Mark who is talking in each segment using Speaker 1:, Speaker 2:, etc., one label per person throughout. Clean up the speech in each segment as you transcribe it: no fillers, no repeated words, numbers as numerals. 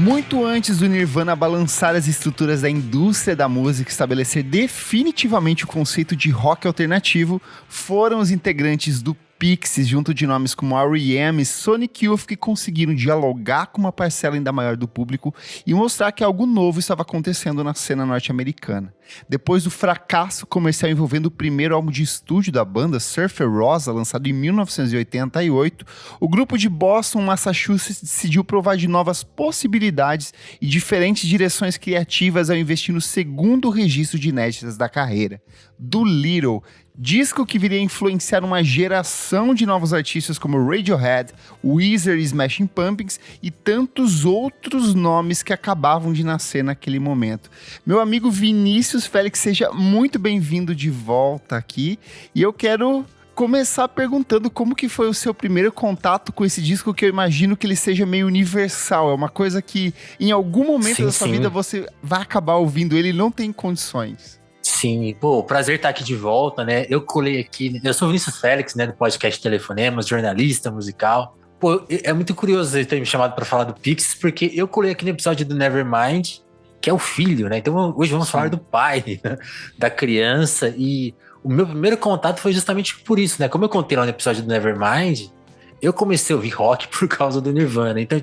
Speaker 1: Muito antes do Nirvana balançar as estruturas da indústria da música e estabelecer definitivamente o conceito de rock alternativo, foram os integrantes do Pixies, junto de nomes como R.E.M. e Sonic Youth, que conseguiram dialogar com uma parcela ainda maior do público e mostrar que algo novo estava acontecendo na cena norte-americana. Depois do fracasso comercial envolvendo o primeiro álbum de estúdio da banda, Surfer Rosa, lançado em 1988, o grupo de Boston, Massachusetts, decidiu provar de novas possibilidades e diferentes direções criativas ao investir no segundo registro de inéditas da carreira, Doolittle, disco que viria a influenciar uma geração de novos artistas como Radiohead, Weezer e Smashing Pumpkins e tantos outros nomes que acabavam de nascer naquele momento. Meu amigo Vinícius Félix, seja muito bem-vindo de volta aqui, e eu quero começar perguntando como que foi o seu primeiro contato com esse disco, que eu imagino que ele seja meio universal, é uma coisa que em algum momento da sua vida você vai acabar ouvindo ele e não tem condições.
Speaker 2: Sim, pô, prazer estar aqui de volta, né? Eu colei aqui, eu sou o Vinícius Félix, né, do podcast Telefonemas, jornalista musical. Pô, é muito curioso ele ter me chamado para falar do Pixies, porque eu colei aqui no episódio do Nevermind, que é o filho, né? Então hoje vamos falar do pai, né? Da criança, e o meu primeiro contato foi justamente por isso, né? Como eu contei lá no episódio do Nevermind, eu comecei a ouvir rock por causa do Nirvana. Então,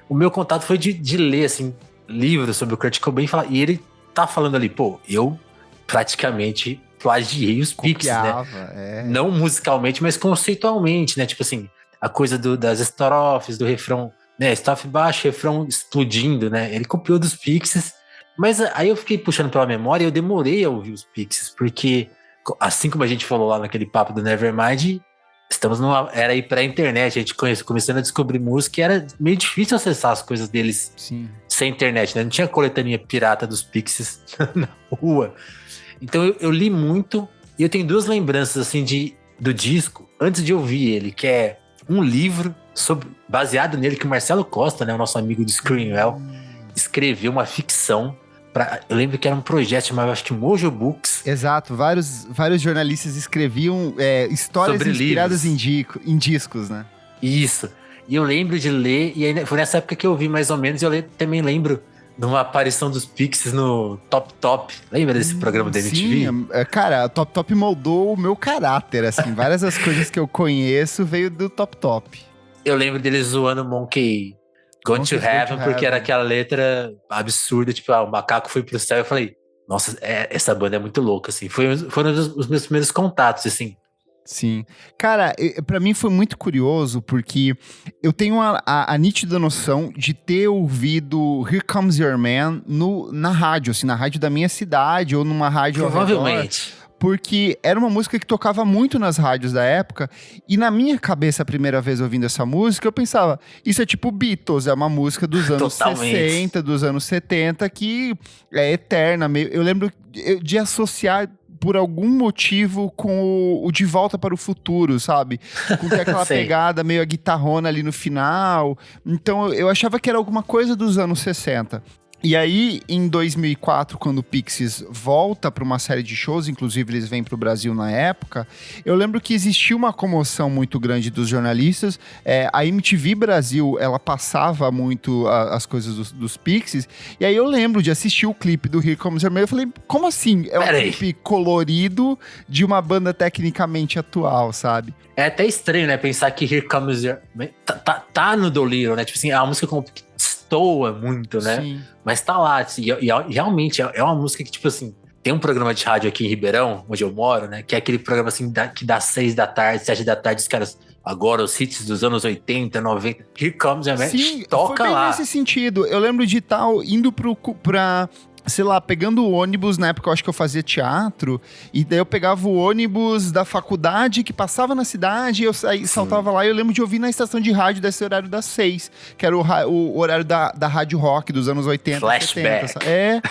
Speaker 2: o meu contato foi de ler, assim, livros sobre o Kurt Cobain, e ele tá falando ali, pô, eu praticamente plagiei os Pixies, né? Não musicalmente, mas conceitualmente, né? Tipo assim, a coisa das estrofes, do refrão, né? Estrofe baixo, refrão explodindo, né? Ele copiou dos Pixies, mas aí eu fiquei puxando pela memória e eu demorei a ouvir os Pixies, porque assim como a gente falou lá naquele papo do Nevermind, estamos numa era aí pré-internet, a gente começando a descobrir música e era meio difícil acessar as coisas deles. Sim. Sem internet, né? Não tinha coletânea pirata dos Pixies na rua. Então eu li muito, e eu tenho duas lembranças assim do disco, antes de ouvir ele, que é um livro baseado nele, que o Marcelo Costa, né, o nosso amigo do Screenwell, escreveu uma ficção. Eu lembro que era um projeto chamado, acho que Mojo Books.
Speaker 1: Exato, vários jornalistas escreviam histórias sobre inspiradas em discos, né?
Speaker 2: Isso, e eu lembro de ler, e aí foi nessa época que eu vi mais ou menos, e eu também lembro de uma aparição dos Pixies no Top Top. Lembra desse programa da MTV?
Speaker 1: Sim, cara, o Top Top moldou o meu caráter, assim. Várias das coisas que eu conheço veio do Top Top.
Speaker 2: Eu lembro deles zoando Monkey Gone to Heaven, porque era aquela letra absurda, tipo, o macaco foi pro céu. Eu falei, nossa, essa banda é muito louca, assim. Foram os meus primeiros contatos, assim.
Speaker 1: Sim. Cara, pra mim foi muito curioso, porque eu tenho a nítida noção de ter ouvido Here Comes Your Man na rádio, assim, na rádio da minha cidade, ou numa rádio
Speaker 2: provavelmente.
Speaker 1: Porque era uma música que tocava muito nas rádios da época, e na minha cabeça, a primeira vez ouvindo essa música, eu pensava, isso é tipo Beatles, é uma música dos anos 60, dos anos 70, que é eterna. Eu lembro de associar por algum motivo com o De Volta para o Futuro, sabe? Com aquela pegada meio a guitarrona ali no final. Então eu achava que era alguma coisa dos anos 60. E aí, em 2004, quando o Pixies volta para uma série de shows, inclusive eles vêm para o Brasil na época, eu lembro que existia uma comoção muito grande dos jornalistas. A MTV Brasil, ela passava muito as coisas dos Pixies, e aí eu lembro de assistir o clipe do Here Comes Your Man, eu falei, como assim? É um clipe colorido de uma banda tecnicamente atual, sabe?
Speaker 2: É até estranho, né, pensar que Here Comes Your Man tá no Doolittle, né? Tipo assim, a música destoa muito, né? Sim. Mas tá lá, assim, e realmente é uma música que, tipo assim, tem um programa de rádio aqui em Ribeirão, onde eu moro, né? Que é aquele programa, assim, que dá 6 da tarde, 7 da tarde, os caras, agora os hits dos anos 80, 90, Here Comes Your Man, toca
Speaker 1: foi bem
Speaker 2: lá.
Speaker 1: Nesse sentido, eu lembro de indo pra sei lá, pegando o ônibus, na época eu acho que eu fazia teatro, e daí eu pegava o ônibus da faculdade que passava na cidade, e eu saltava lá, e eu lembro de ouvir na estação de rádio desse horário das 6, que era o horário da rádio rock dos anos 80,
Speaker 2: Flashback.
Speaker 1: 70.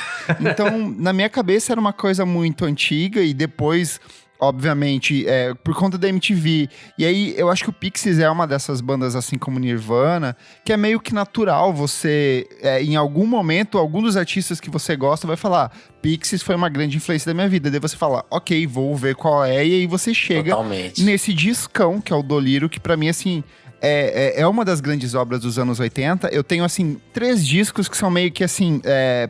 Speaker 1: Então, na minha cabeça era uma coisa muito antiga, e depois, obviamente, por conta da MTV. E aí, eu acho que o Pixies é uma dessas bandas, assim como Nirvana, que é meio que natural você, em algum momento, algum dos artistas que você gosta vai falar, Pixies foi uma grande influência da minha vida. Daí você fala, ok, vou ver qual é, e aí você chega nesse discão, que é o Doolittle, que pra mim, assim, é uma das grandes obras dos anos 80. Eu tenho, assim, 3 discos que são meio que, assim,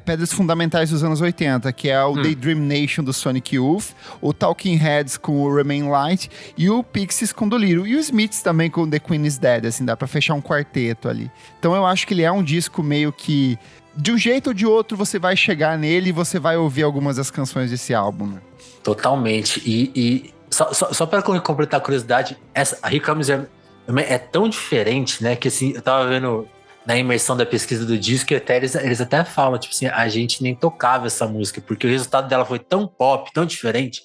Speaker 1: pedras fundamentais dos anos 80, que é o Daydream Nation do Sonic Youth, o Talking Heads com o Remain Light e o Pixies com o Dolittle. E o Smiths também com The Queen is Dead, assim, dá pra fechar um quarteto ali. Então eu acho que ele é um disco meio que, de um jeito ou de outro, você vai chegar nele e você vai ouvir algumas das canções desse álbum, né?
Speaker 2: Totalmente. E só para completar a curiosidade, a Here Comes é tão diferente, né? Que assim, eu tava vendo na imersão da pesquisa do disco e até eles até falam, tipo assim, a gente nem tocava essa música, porque o resultado dela foi tão pop, tão diferente.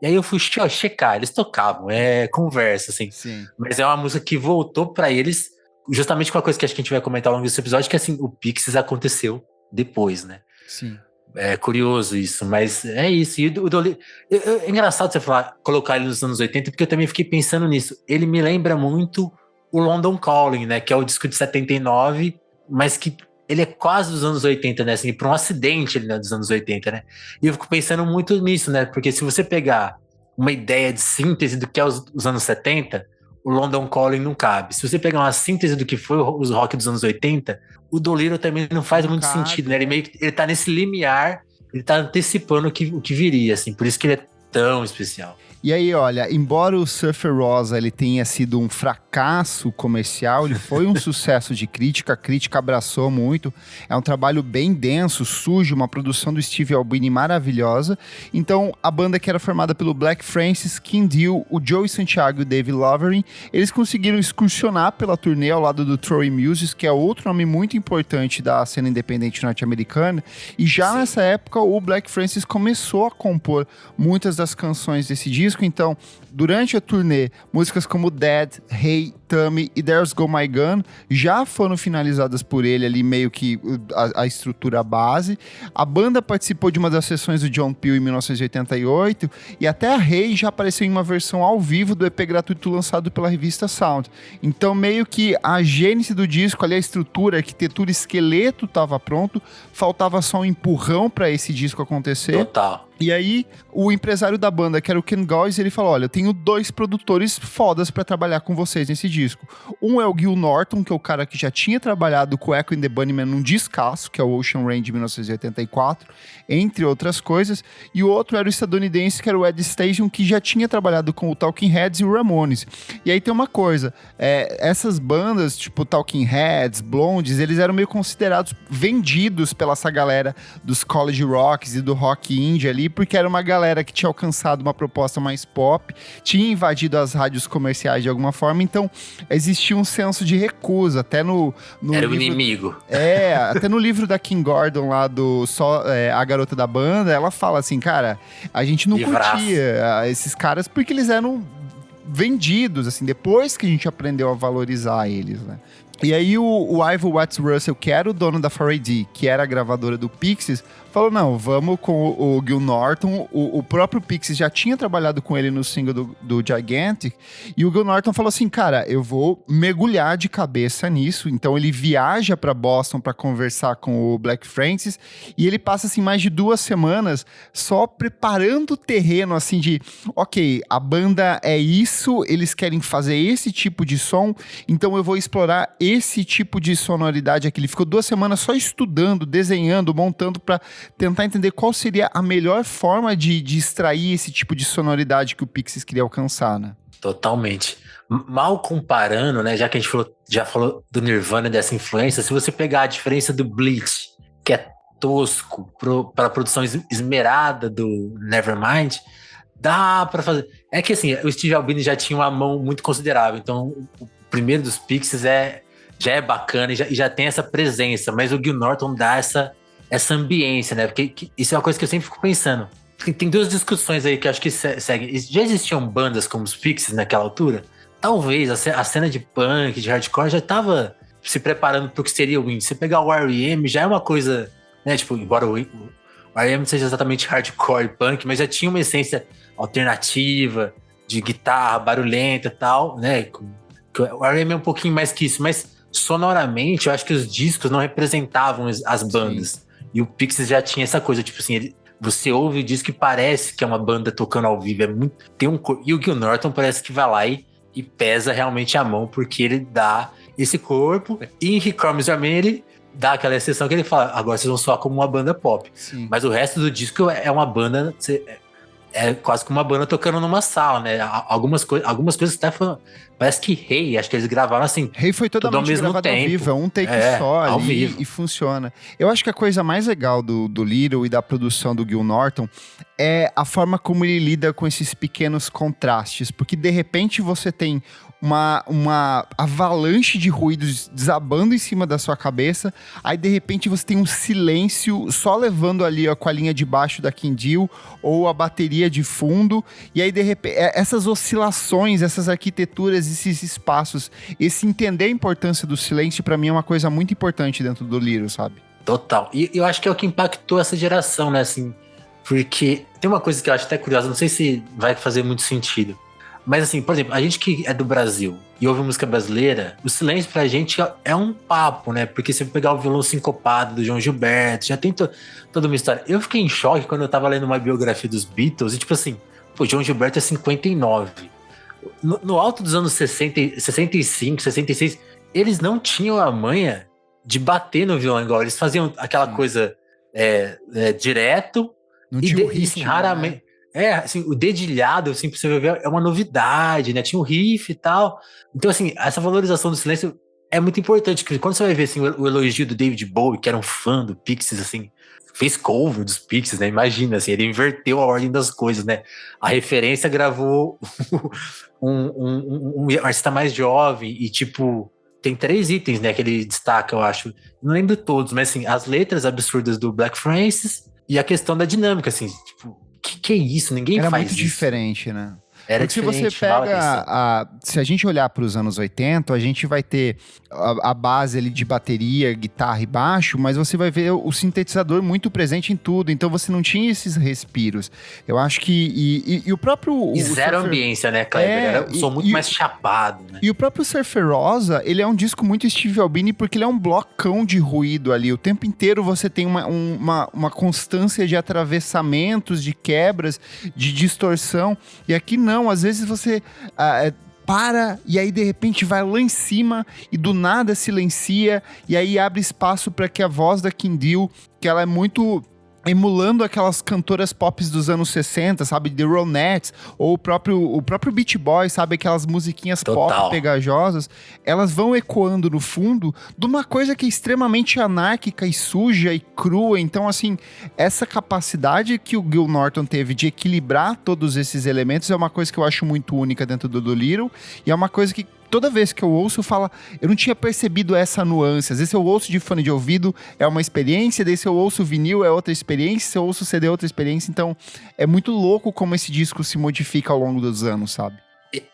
Speaker 2: E aí eu fui checar, eles tocavam, é conversa, assim.
Speaker 1: Sim.
Speaker 2: Mas é uma música que voltou pra eles, justamente com a coisa que acho que a gente vai comentar ao longo desse episódio, que assim, o Pixies aconteceu depois, né?
Speaker 1: Sim.
Speaker 2: É curioso isso, mas é isso. E o Dolly, é engraçado você colocar ele nos anos 80, porque eu também fiquei pensando nisso. Ele me lembra muito o London Calling, né? Que é o disco de 79, mas que ele é quase dos anos 80, né? Assim, por um acidente ele é dos anos 80, né? E eu fico pensando muito nisso, né? Porque se você pegar uma ideia de síntese do que é os anos 70, o London Calling não cabe. Se você pegar uma síntese do que foi os rock dos anos 80, o Dolittle também não faz muito sentido, né? Ele tá nesse limiar, ele tá antecipando o que viria, assim. Por isso que ele é tão especial.
Speaker 1: E aí, olha, embora o Surfer Rosa ele tenha sido um fracasso comercial, ele foi um sucesso de crítica, a crítica abraçou muito, é um trabalho bem denso, sujo, uma produção do Steve Albini maravilhosa. Então, a banda que era formada pelo Black Francis, Kim Deal, o Joey Santiago e o Dave Lovering, eles conseguiram excursionar pela turnê ao lado do Troy Muses, que é outro nome muito importante da cena independente norte-americana, e já nessa época o Black Francis começou a compor muitas das canções desse disco. Então, durante a turnê, músicas como Dead, Hey, Tammy e There's Go My Gun já foram finalizadas por ele ali, meio que a estrutura base. A banda participou de uma das sessões do John Peel em 1988 e até a Hey já apareceu em uma versão ao vivo do EP gratuito lançado pela revista Sound. Então, meio que a gênese do disco, ali a estrutura, a arquitetura, esqueleto estava pronto, faltava só um empurrão para esse disco acontecer.
Speaker 2: Total.
Speaker 1: E aí, o empresário da banda, que era o Ken Goys, ele falou, olha, eu tenho 2 produtores fodas pra trabalhar com vocês nesse disco. Um é o Gil Norton, que é o cara que já tinha trabalhado com o Echo and the Bunnymen num discaço, que é o Ocean Rain de 1984, entre outras coisas. E o outro era o estadunidense, que era o Ed Station, que já tinha trabalhado com o Talking Heads e o Ramones. E aí tem uma coisa, essas bandas, tipo Talking Heads, Blondes, eles eram meio considerados vendidos pela essa galera dos college rocks e do rock indie ali, porque era uma galera que tinha alcançado uma proposta mais pop, tinha invadido as rádios comerciais de alguma forma, então existia um senso de recusa, até no
Speaker 2: era
Speaker 1: livro,
Speaker 2: o inimigo.
Speaker 1: Até no livro da Kim Gordon lá do A Garota da Banda, ela fala assim, cara, a gente não curtia esses caras porque eles eram vendidos, assim, depois que a gente aprendeu a valorizar eles, né? E aí o Ivor Watts Russell, que era o dono da 4AD, que era a gravadora do Pixies, falou, não, vamos com o Gil Norton. O próprio Pixies já tinha trabalhado com ele no single do Gigantic, e o Gil Norton falou assim, cara, eu vou mergulhar de cabeça nisso. Então ele viaja para Boston para conversar com o Black Francis, e ele passa assim mais de 2 semanas só preparando o terreno, assim, de, ok, a banda é isso, eles querem fazer esse tipo de som, então eu vou explorar esse tipo de sonoridade aqui. Ele ficou 2 semanas só estudando, desenhando, montando para tentar entender qual seria a melhor forma de extrair esse tipo de sonoridade que o Pixies queria alcançar, né?
Speaker 2: Totalmente. Mal comparando, né, já que a gente já falou do Nirvana, dessa influência, se você pegar a diferença do Bleach, que é tosco, para a produção esmerada do Nevermind, dá para fazer. É que assim, o Steve Albini já tinha uma mão muito considerável, então o primeiro dos Pixies já é bacana e já tem essa presença, mas o Gil Norton dá essa ambiência, né? Porque isso é uma coisa que eu sempre fico pensando. Tem 2 discussões aí que eu acho que seguem. Já existiam bandas como os Pixies naquela altura? Talvez a cena de punk, de hardcore já estava se preparando para o que seria o indie. Você pegar o R.E.M. já é uma coisa, né? Tipo, embora o R.E.M. não seja exatamente hardcore punk, mas já tinha uma essência alternativa, de guitarra barulhenta e tal, né? O R.E.M. é um pouquinho mais que isso, mas sonoramente eu acho que os discos não representavam as bandas. Sim. E o Pixies já tinha essa coisa, tipo assim, você ouve o disco e parece que é uma banda tocando ao vivo, tem e o Gil Norton parece que vai lá e e pesa realmente a mão, porque ele dá esse corpo. E em Here Comes the Rain, ele dá aquela exceção que ele fala, agora vocês vão soar como uma banda pop.
Speaker 1: Sim.
Speaker 2: Mas o resto do disco é uma banda... É quase que uma banda tocando numa sala, né? Algumas coisas até foram... Parece que Hey, acho que eles gravaram assim...
Speaker 1: Hey foi totalmente gravado ao vivo, é um take só ali e funciona. Eu acho que a coisa mais legal do Little e da produção do Gil Norton é a forma como ele lida com esses pequenos contrastes, porque de repente você tem uma avalanche de ruídos desabando em cima da sua cabeça, aí de repente você tem um silêncio só levando ali ó, com a linha de baixo da Kindle ou a bateria de fundo, e aí de repente essas oscilações, essas arquiteturas, esses espaços, esse entender a importância do silêncio pra mim é uma coisa muito importante dentro do Little, sabe?
Speaker 2: Total, e eu acho que é o que impactou essa geração, né, assim, porque tem uma coisa que eu acho até curiosa, não sei se vai fazer muito sentido. Mas assim, por exemplo, a gente que é do Brasil e ouve música brasileira, o silêncio pra gente é um papo, né? Porque se eu pegar o violão sincopado do João Gilberto, já tem toda uma história. Eu fiquei em choque quando eu tava lendo uma biografia dos Beatles e tipo assim, pô, João Gilberto é 59. No alto dos anos 60, 65, 66, eles não tinham a manha de bater no violão igual. Eles faziam aquela coisa direto.
Speaker 1: Não tinha o ritmo,
Speaker 2: assim, raramente... Né? Assim, o dedilhado, assim, pra você ver, é uma novidade, né? Tinha um riff e tal. Então, assim, essa valorização do silêncio é muito importante. Porque quando você vai ver, assim, o elogio do David Bowie, que era um fã do Pixies, assim, fez cover dos Pixies, né? Imagina, assim, ele inverteu a ordem das coisas, né? A referência gravou um artista mais jovem e, tipo, tem 3 itens, né? Que ele destaca, eu acho. Não lembro todos, mas, assim, as letras absurdas do Black Francis e a questão da dinâmica, assim, tipo... Que é isso? Ninguém
Speaker 1: era
Speaker 2: faz
Speaker 1: muito
Speaker 2: isso.
Speaker 1: Diferente, né?
Speaker 2: Era
Speaker 1: Porque
Speaker 2: diferente,
Speaker 1: se você pega, se a gente olhar para os anos 80, a gente vai ter a base ali de bateria, guitarra e baixo, mas você vai ver o sintetizador muito presente em tudo, então você não tinha esses respiros. Eu acho que, e o próprio...
Speaker 2: E zero
Speaker 1: Surfer,
Speaker 2: ambiência, né, Kleber? Era um som muito mais chapado, né?
Speaker 1: E o próprio Surferosa, ele é um disco muito Steve Albini, porque ele é um blocão de ruído ali, o tempo inteiro você tem uma constância de atravessamentos, de quebras, de distorção, e aqui não, às vezes você para e aí de repente vai lá em cima e do nada silencia e aí abre espaço para que a voz da Kindle, que ela é muito emulando aquelas cantoras pop dos anos 60, sabe? The Ronettes, ou o próprio Beach Boys, sabe? Aquelas musiquinhas pop pegajosas, elas vão ecoando no fundo de uma coisa que é extremamente anárquica e suja e crua. Então, assim, essa capacidade que o Gil Norton teve de equilibrar todos esses elementos é uma coisa que eu acho muito única dentro do Little, e é uma coisa que toda vez que eu ouço, eu não tinha percebido essa nuance. Às vezes eu ouço de fone de ouvido, é uma experiência, daí se eu ouço vinil é outra experiência, se eu ouço CD é outra experiência. Então, é muito louco como esse disco se modifica ao longo dos anos, sabe?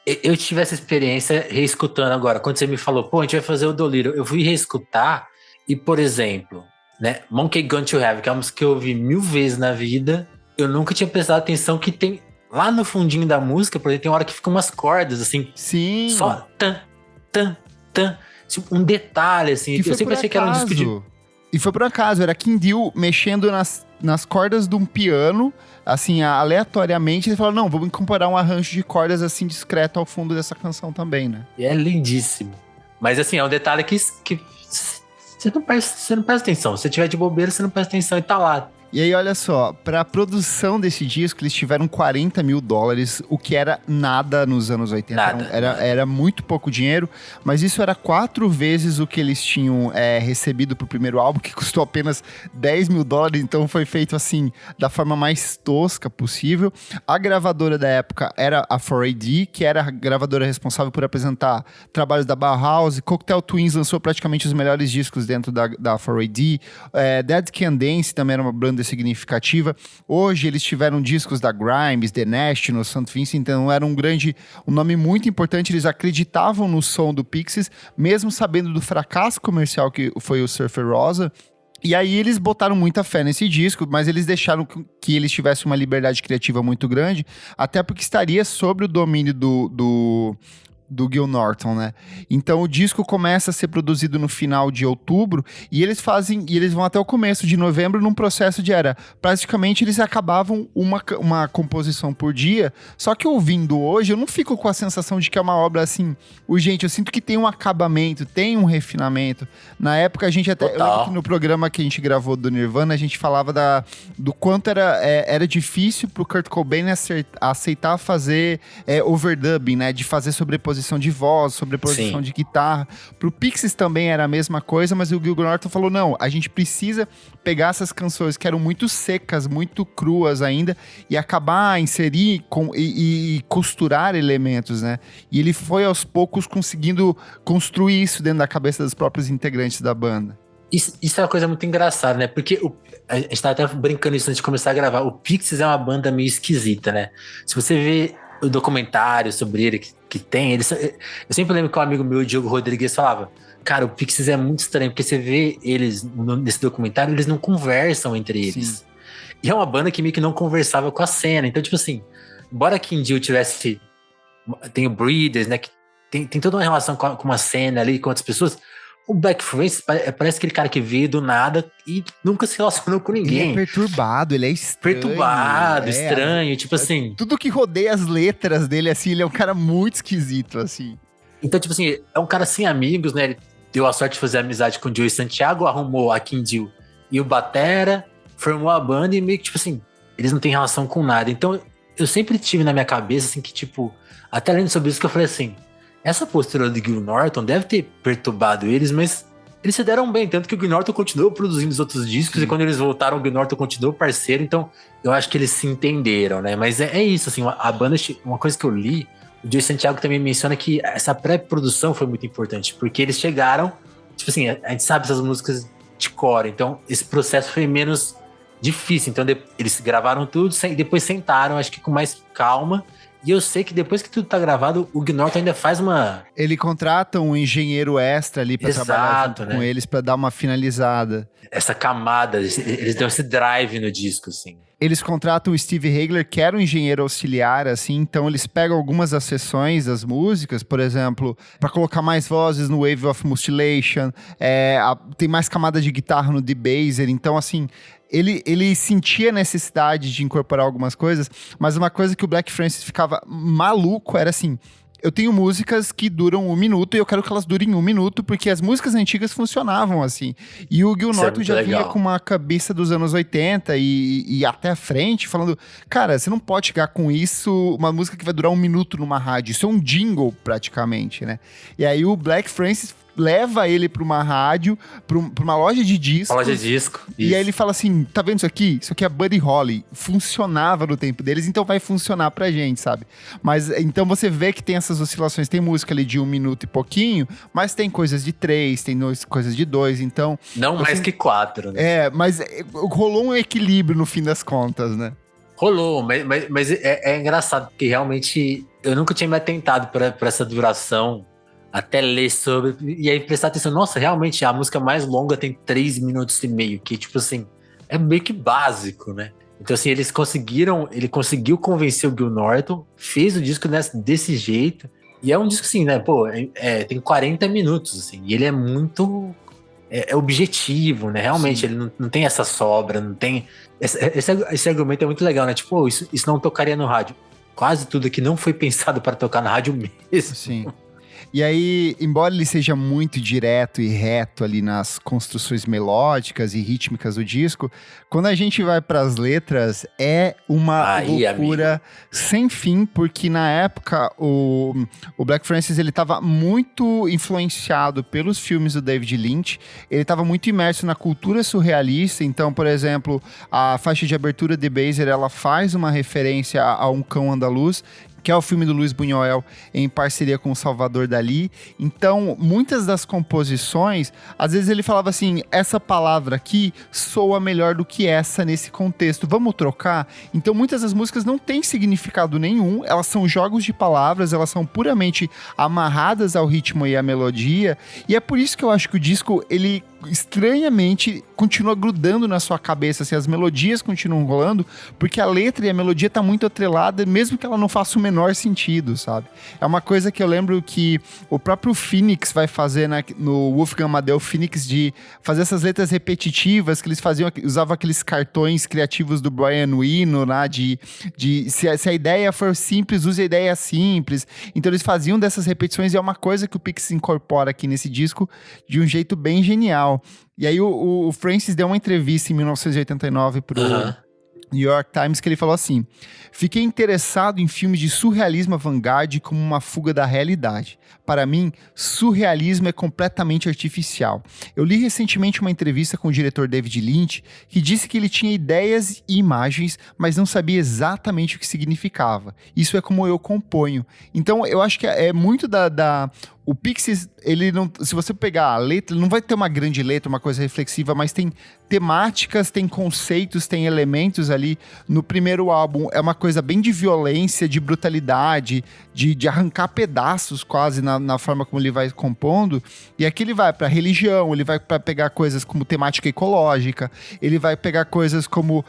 Speaker 2: Eu tive essa experiência reescutando agora. Quando você me falou, pô, a gente vai fazer o do Little, eu fui reescutar e, por exemplo, né, Monkey Gun to Heaven, que é uma música que eu ouvi 1000 vezes na vida, eu nunca tinha prestado atenção que tem... Lá no fundinho da música, por exemplo, tem uma hora que ficam umas cordas, assim.
Speaker 1: Sim.
Speaker 2: Só tan, tan, tan. Tipo, um detalhe, assim. Eu sempre achei que era um disco de...
Speaker 1: E foi por acaso, era Kindle mexendo nas cordas de um piano, assim, aleatoriamente. Ele falou, não, vamos incorporar um arranjo de cordas, assim, discreto ao fundo dessa canção também, né?
Speaker 2: E é lindíssimo. Mas, assim, é um detalhe que você não presta atenção. Se você tiver de bobeira, você não presta atenção e tá lá.
Speaker 1: E aí, olha só, para a produção desse disco, eles tiveram $40 mil, o que era nada nos anos 80. Era muito pouco dinheiro, mas isso era 4 vezes o que eles tinham recebido pro primeiro álbum, que custou apenas $10 mil, então foi feito assim, da forma mais tosca possível. A gravadora da época era a 4AD, que era a gravadora responsável por apresentar trabalhos da Bauhaus. Cocktail Twins lançou praticamente os melhores discos dentro da 4AD. Dead Can Dance também era uma banda significativa. Hoje eles tiveram discos da Grimes, The National, St. Vincent, então era um nome muito importante. Eles acreditavam no som do Pixies, mesmo sabendo do fracasso comercial que foi o Surferosa. E aí eles botaram muita fé nesse disco, mas eles deixaram que eles tivessem uma liberdade criativa muito grande, até porque estaria sob o domínio do do Gil Norton, né? Então o disco começa a ser produzido no final de outubro e eles vão até o começo de novembro num processo praticamente eles acabavam uma composição por dia, só que ouvindo hoje eu não fico com a sensação de que é uma obra assim urgente, eu sinto que tem um acabamento, tem um refinamento. Na época a gente até, eu lembro que no programa que a gente gravou do Nirvana, a gente falava do quanto era difícil pro Kurt Cobain aceitar fazer overdubbing, né? De fazer sobreposição de voz, sobreposição de guitarra. Pro Pixies também era a mesma coisa, mas o Gil Norton falou, não, a gente precisa pegar essas canções que eram muito secas, muito cruas ainda, e acabar, inserir e costurar elementos, né? E ele foi aos poucos conseguindo construir isso dentro da cabeça dos próprios integrantes da banda.
Speaker 2: Isso é uma coisa muito engraçada, né? Porque a gente tava até brincando isso antes de começar a gravar. O Pixies é uma banda meio esquisita, né? Se você vê o documentário sobre ele que tem, eu sempre lembro que um amigo meu, o Diogo Rodrigues, falava, cara, o Pixies é muito estranho, porque você vê eles nesse documentário, eles não conversam entre eles. Sim. E é uma banda que meio que não conversava com a cena. Então, tipo assim, embora Kim Deal tem o Breeders, né, que tem toda uma relação com uma cena ali, com outras pessoas, o Black Francis parece aquele cara que veio do nada e nunca se relacionou com ninguém.
Speaker 1: Ele é perturbado, ele é estranho.
Speaker 2: Estranho, tipo assim...
Speaker 1: Tudo que rodeia as letras dele, assim, ele é um cara muito esquisito, assim.
Speaker 2: Então, tipo assim, é um cara sem amigos, né? Ele deu a sorte de fazer amizade com o Joey Santiago, arrumou a Kim Deal e o batera, formou a banda e meio que, tipo assim, eles não têm relação com nada. Então, eu sempre tive na minha cabeça, assim, que tipo... Até lendo sobre isso que eu falei assim... Essa postura do Gil Norton deve ter perturbado eles, mas eles se deram bem, tanto que o Gil Norton continuou produzindo os outros discos. Sim. E quando eles voltaram, o Gil Norton continuou parceiro, então eu acho que eles se entenderam, né? Mas é isso, assim, a banda, uma coisa que eu li, o Joey Santiago também menciona que essa pré-produção foi muito importante, porque eles chegaram, tipo assim, a gente sabe essas músicas de cor, então esse processo foi menos difícil, então eles gravaram tudo e depois sentaram, acho que com mais calma. E eu sei que depois que tudo tá gravado, o Gil Norton ainda faz uma...
Speaker 1: Ele contrata um engenheiro extra ali pra trabalhar junto com eles, pra dar uma finalizada.
Speaker 2: Essa camada, eles dão esse drive no disco, assim.
Speaker 1: Eles contratam o Steve Haigler, que era um engenheiro auxiliar, assim, então eles pegam algumas das sessões das músicas, por exemplo, para colocar mais vozes no Wave of Mutilation, tem mais camada de guitarra no D-Baser, então, assim... Ele sentia a necessidade de incorporar algumas coisas, mas uma coisa que o Black Francis ficava maluco era assim... Eu tenho músicas que duram 1 minuto e eu quero que elas durem 1 minuto, porque as músicas antigas funcionavam assim. E o Gil Norton já vinha com uma cabeça dos anos 80 e até a frente, falando, cara, você não pode chegar com isso, uma música que vai durar 1 minuto numa rádio. Isso é um jingle, praticamente, né? E aí o Black Francis leva ele pra uma rádio, pra uma loja de discos.
Speaker 2: Uma loja de disco.
Speaker 1: E aí ele fala assim, tá vendo isso aqui? Isso aqui é Buddy Holly. Funcionava no tempo deles, então vai funcionar pra gente, sabe? Mas, então você vê que tem essas oscilações. Tem música ali de 1 minuto e pouquinho, mas tem coisas de 3, tem coisas de 2, então...
Speaker 2: Não mais que 4,
Speaker 1: né? Mas rolou um equilíbrio no fim das contas, né?
Speaker 2: Rolou, mas é engraçado, porque realmente eu nunca tinha me atentado pra essa duração, até ler sobre, e aí prestar atenção, nossa, realmente a música mais longa tem 3 minutos e meio, que tipo assim, é meio que básico, né? Então assim, ele conseguiu convencer o Gil Norton, fez o disco desse jeito, e é um disco assim, né, pô, tem 40 minutos, assim, e ele é muito objetivo, né, realmente. Sim. Ele não tem essa sobra, não tem, esse argumento é muito legal, né, tipo, isso não tocaria no rádio, quase tudo aqui não foi pensado para tocar na rádio mesmo.
Speaker 1: Sim. E aí, embora ele seja muito direto e reto ali nas construções melódicas e rítmicas do disco, quando a gente vai para as letras, é uma loucura, amigo, sem fim, porque na época o Black Francis ele estava muito influenciado pelos filmes do David Lynch, ele estava muito imerso na cultura surrealista. Então, por exemplo, a faixa de abertura de Baser, ela faz uma referência a Um Cão Andaluz, que é o filme do Luiz Buñuel em parceria com o Salvador Dalí. Então, muitas das composições, às vezes ele falava assim, essa palavra aqui soa melhor do que essa nesse contexto, vamos trocar? Então, muitas das músicas não têm significado nenhum, elas são jogos de palavras, elas são puramente amarradas ao ritmo e à melodia, e é por isso que eu acho que o disco, ele estranhamente continua grudando na sua cabeça, assim, as melodias continuam rolando, porque a letra e a melodia tá muito atrelada, mesmo que ela não faça o menor sentido, sabe? É uma coisa que eu lembro que o próprio Phoenix vai fazer no Wolfgang Amadeus Phoenix, de fazer essas letras repetitivas, que eles usavam aqueles cartões criativos do Brian Eno, né? Se a ideia for simples, use a ideia simples. Então eles faziam dessas repetições, e é uma coisa que o Pixies incorpora aqui nesse disco de um jeito bem genial. E aí o Francis deu uma entrevista em 1989 pro New York Times, que ele falou assim: fiquei interessado em filmes de surrealismo avant-garde como uma fuga da realidade. Para mim, surrealismo é completamente artificial. Eu li recentemente uma entrevista com o diretor David Lynch, que disse que ele tinha ideias e imagens, mas não sabia exatamente o que significava. Isso é como eu componho. Então, eu acho que é muito o Pixies, ele não, se você pegar a letra, ele não vai ter uma grande letra, uma coisa reflexiva, mas tem temáticas, tem conceitos, tem elementos ali. No primeiro álbum é uma coisa bem de violência, de brutalidade, de arrancar pedaços quase na forma como ele vai compondo. E aqui ele vai para religião, ele vai para pegar coisas como temática ecológica, ele vai pegar coisas como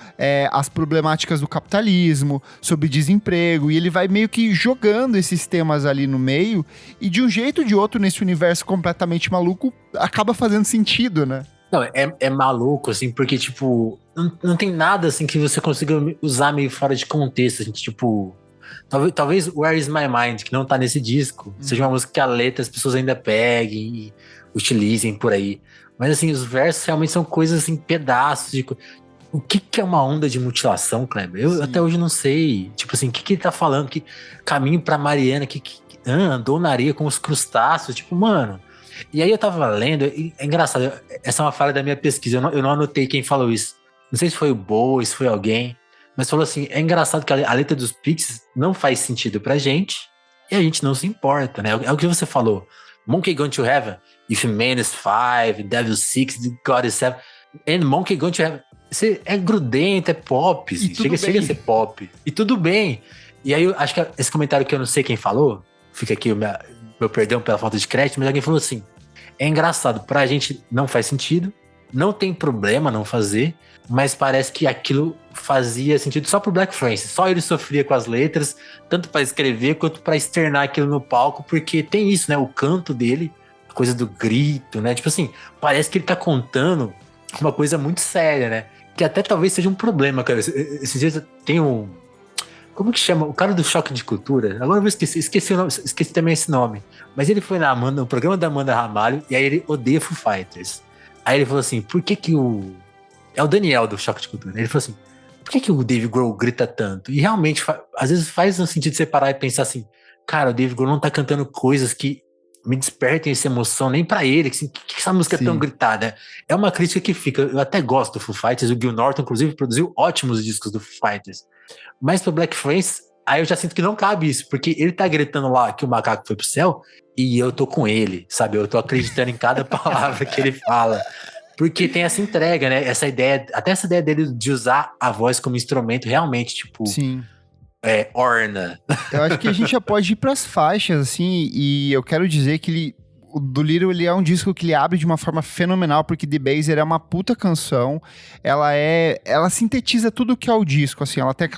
Speaker 1: as problemáticas do capitalismo, sobre desemprego, e ele vai meio que jogando esses temas ali no meio, e de um jeito ou de outro, nesse universo completamente maluco, acaba fazendo sentido, né?
Speaker 2: Não, é maluco, assim, porque, tipo, não tem nada, assim, que você consiga usar meio fora de contexto, assim, tipo... Talvez Where Is My Mind, que não tá nesse disco, seja uma música que a letra as pessoas ainda peguem e utilizem por aí. Mas, assim, os versos realmente são coisas, assim, pedaços de... O que é uma onda de mutilação, Kleber? Eu até hoje não sei. Tipo assim, o que ele tá falando? Que caminho pra Mariana, andou na areia com os crustáceos, tipo, mano... E aí eu tava lendo, e é engraçado, essa é uma falha da minha pesquisa, eu não anotei quem falou isso. Não sei se foi o Bo, se foi alguém, mas falou assim, é engraçado que a letra dos Pixies não faz sentido pra gente, e a gente não se importa, né? É o que você falou. Monkey Gone to Heaven, If Man is 5, Devil 6, God is 7, and Monkey Gone to Heaven. É grudento, é pop, assim, chega a ser pop. E tudo bem. E aí eu acho que esse comentário que eu não sei quem falou, fica aqui meu perdão pela falta de crédito, mas alguém falou assim, é engraçado, pra gente não faz sentido, não tem problema não fazer, mas parece que aquilo fazia sentido só pro Black Francis, só ele sofria com as letras, tanto pra escrever quanto pra externar aquilo no palco, porque tem isso, né, o canto dele, a coisa do grito, né, tipo assim, parece que ele tá contando uma coisa muito séria, né, que até talvez seja um problema, cara. Esses dias tem um... Como que chama? O cara do Choque de Cultura. Agora eu vou esqueci o nome, esqueci também esse nome. Mas ele foi no programa da Amanda Ramalho, e aí ele odeia Foo Fighters. Aí ele falou assim, por que é o Daniel do Choque de Cultura. Ele falou assim, por que o Dave Grohl grita tanto? E realmente, às vezes faz um sentido separar e pensar assim, cara, o Dave Grohl não tá cantando coisas que me despertem essa emoção, nem pra ele, que essa música é tão gritada. É uma crítica que fica, eu até gosto do Foo Fighters, o Gil Norton, inclusive, produziu ótimos discos do Foo Fighters. Mas pro Black Francis, aí eu já sinto que não cabe isso, porque ele tá gritando lá que o macaco foi pro céu, e eu tô com ele, sabe? Eu tô acreditando em cada palavra que ele fala. Porque tem essa entrega, né? Essa ideia, até essa ideia dele de usar a voz como instrumento realmente, tipo...
Speaker 1: Sim.
Speaker 2: Orna.
Speaker 1: Eu acho que a gente já pode ir pras faixas, assim, e eu quero dizer que o do Little, ele é um disco que ele abre de uma forma fenomenal, porque The Baser é uma puta canção, ela sintetiza tudo que é o disco, assim, ela tem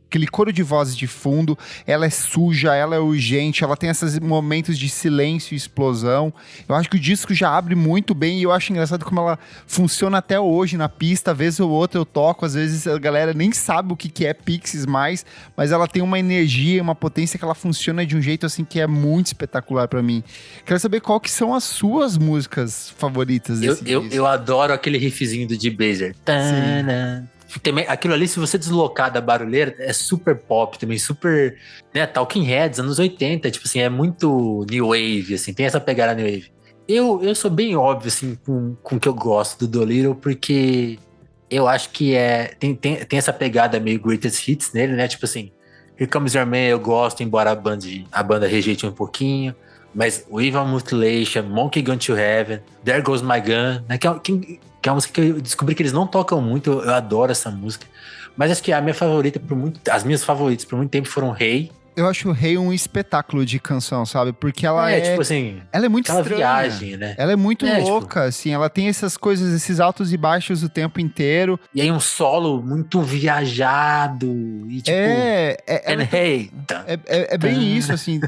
Speaker 1: aquele coro de vozes de fundo, ela é suja, ela é urgente, ela tem esses momentos de silêncio e explosão. Eu acho que o disco já abre muito bem, e eu acho engraçado como ela funciona até hoje na pista. Vez ou outra eu toco, às vezes a galera nem sabe o que é Pixies mais, mas ela tem uma energia, uma potência que ela funciona de um jeito assim que é muito espetacular pra mim. Quero saber qual que são as suas músicas favoritas desse disco.
Speaker 2: Eu adoro aquele riffzinho do D-Baser. Aquilo ali, se você deslocar da barulheira, é super pop também, super, né, Talking Heads, anos 80, tipo assim, é muito new wave, assim, tem essa pegada new wave. Eu sou bem óbvio, assim, com o que eu gosto do Dolittle, porque eu acho que tem essa pegada meio greatest hits nele, né, tipo assim, Here Comes Your Man eu gosto, embora a banda rejeite um pouquinho, mas Evil Mutilation, Monkey Gone to Heaven, There Goes My Gun, né, que é uma música que eu descobri que eles não tocam muito, eu adoro essa música. Mas acho que a minha favorita as minhas favoritas por muito tempo foram Hey,
Speaker 1: Eu acho o Rei um espetáculo de canção, sabe? Porque ela
Speaker 2: tipo assim,
Speaker 1: ela é muito
Speaker 2: aquela
Speaker 1: estranha.
Speaker 2: viagem, né?
Speaker 1: Ela é muito louca, assim. Ela tem essas coisas, esses altos e baixos o tempo inteiro.
Speaker 2: E aí um solo muito viajado. E tipo...
Speaker 1: É bem isso, assim.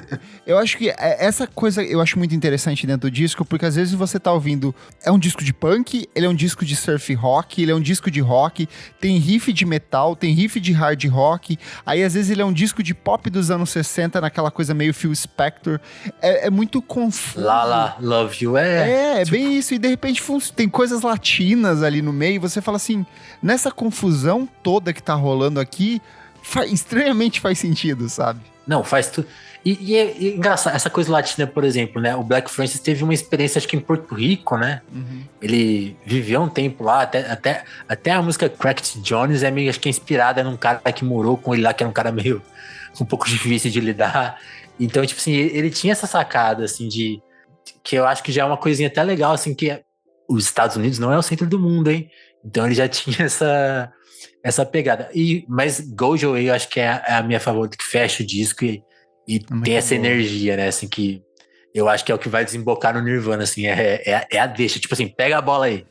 Speaker 1: Eu acho que essa coisa eu acho muito interessante dentro do disco, porque às vezes você tá ouvindo... É um disco de punk, ele é um disco de surf rock, ele é um disco de rock, tem riff de metal, tem riff de hard rock. Aí às vezes ele é um disco de pop dos anos 60, naquela coisa meio Phil Spector. É muito confuso.
Speaker 2: Lala, Love You,
Speaker 1: tipo... bem isso. E de repente tem coisas latinas ali no meio. E você fala assim, nessa confusão toda que tá rolando aqui, estranhamente faz sentido, sabe?
Speaker 2: Não, faz tudo. E é engraçado, essa coisa latina, por exemplo, né? O Black Francis teve uma experiência, acho que em Porto Rico, né?
Speaker 1: Uhum.
Speaker 2: Ele viveu um tempo lá, até a música Cracked Jones é meio, acho que é inspirada num cara que morou com ele lá, que era um cara meio um pouco difícil de lidar. Então, tipo assim, ele tinha essa sacada, assim, que eu acho que já é uma coisinha até legal, assim, que os Estados Unidos não é o centro do mundo, hein? Então ele já tinha essa pegada. Mas Gojo, eu acho que é a minha favorita, que fecha o disco e tem essa energia, né? Assim, que eu acho que é o que vai desembocar no Nirvana, assim, é a deixa. Tipo assim, pega a bola aí.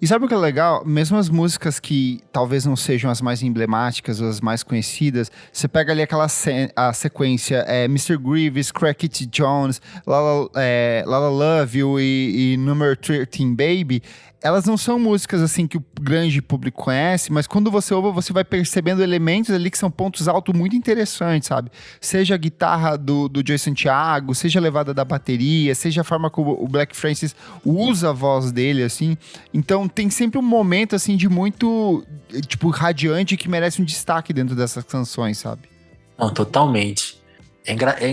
Speaker 1: E sabe o que é legal? Mesmo as músicas que talvez não sejam as mais emblemáticas ou as mais conhecidas, você pega ali a sequência Mr. Greaves, Crack It Jones, Lala Love You e Number 13 Baby. Elas não são músicas assim que o grande público conhece, mas quando você ouve, você vai percebendo elementos ali que são pontos altos muito interessantes, sabe? Seja a guitarra do Joey Santiago, seja a levada da bateria, seja a forma como o Black Francis usa a voz dele, assim. Então tem sempre um momento assim de muito, tipo, radiante que merece um destaque dentro dessas canções, sabe?
Speaker 2: Não, totalmente.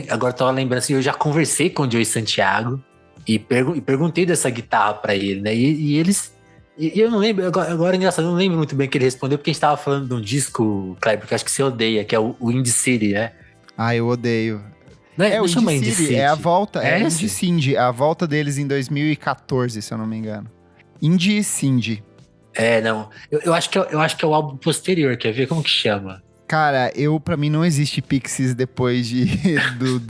Speaker 2: Agora eu tava lembrando assim, eu já conversei com o Joey Santiago e perguntei dessa guitarra pra ele, né? E eles... E eu não lembro, agora é engraçado, eu não lembro muito bem o que ele respondeu, porque a gente tava falando de um disco, Kleber, que eu acho que você odeia, que é o Indie City, né?
Speaker 1: Ah, eu odeio.
Speaker 2: Não chama Indie City.
Speaker 1: É a volta,
Speaker 2: é
Speaker 1: Indie Cindy, a volta deles em 2014, se eu não me engano. Indie Cindy.
Speaker 2: Não. Eu acho que é o álbum posterior, quer ver? Como que chama?
Speaker 1: Cara, pra mim não existe Pixies depois do